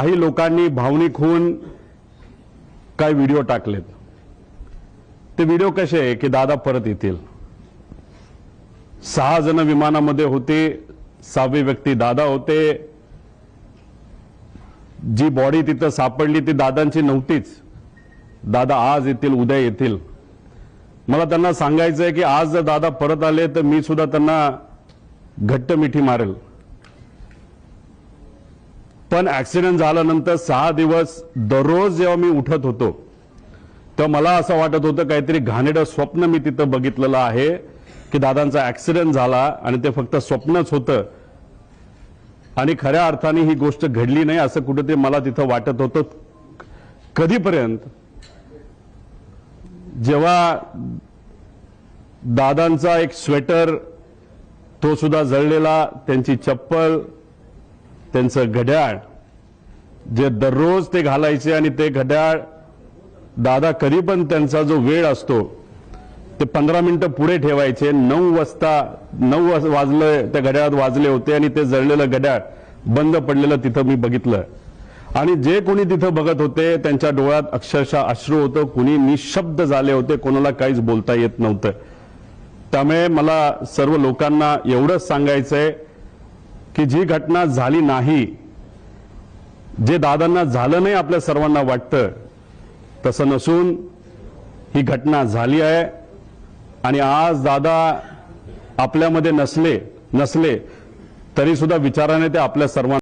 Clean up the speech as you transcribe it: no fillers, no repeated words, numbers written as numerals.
काही लोकांनी भावनिक होऊन काही व्हिडिओ टाकलेत। ते व्हिडिओ कसे आहे की दादा परत येतील। 6 जण विमानामध्ये होते, 6वी व्यक्ती दादा होते। जी बॉडी तिथं सापडली ती दादांची नव्हतीच। दादा आज येतील, उद्या येतील। मला त्यांना सांगायचं आहे की आज जर दादा परत आले तर मी सुद्धा त्यांना घट्ट मिठी मारेल। पण ऍक्सिडेंट झाल्यानंतर 6 दिवस दररोज जेव्हा मी उठत होतो तेव्हा मला असं वाटत होतं काहीतरी घाणेरडं स्वप्न मी तिथं बघितलेलं आहे की दादांचा ऍक्सिडेंट झाला आणि ते फक्त स्वप्नच होतं आणि खऱ्या अर्थाने ही गोष्ट घडली नाही असं कुठेतरी मला तिथं वाटत होतं। कधीपर्यंत जेव्हा दादांचा एक स्वेटर तो सुद्धा जळलेला, त्यांची चप्पल, त्यांचं घड्याळ जे दररोज ते घालायचे आणि ते घड्याळ दादा कधी पण त्यांचा जो वेळ असतो ते 15 मिनिटं पुढे ठेवायचे। 9 वाजले त्या घड्याळात वाजले होते आणि ते जळलेलं घड्याळ बंद पडलेलं तिथं मी बघितलं आणि जे कोणी तिथं बघत होते त्यांच्या डोळ्यात अक्षरशः अश्रू होतं। कोणी निशब्द झाले होते, कोणाला काहीच बोलता येत नव्हतं। त्यामुळे मला सर्व लोकांना एवढंच सांगायचंय की जी घटना झाली नाही, जे दादांना झालं नाही आपल्या सर्वांना वाटतं तसं नसून ही घटना झाली आहे आणि आज दादा आपल्यामध्ये नसले तरी सुद्धा विचाराने ते आपल्या सर्वांना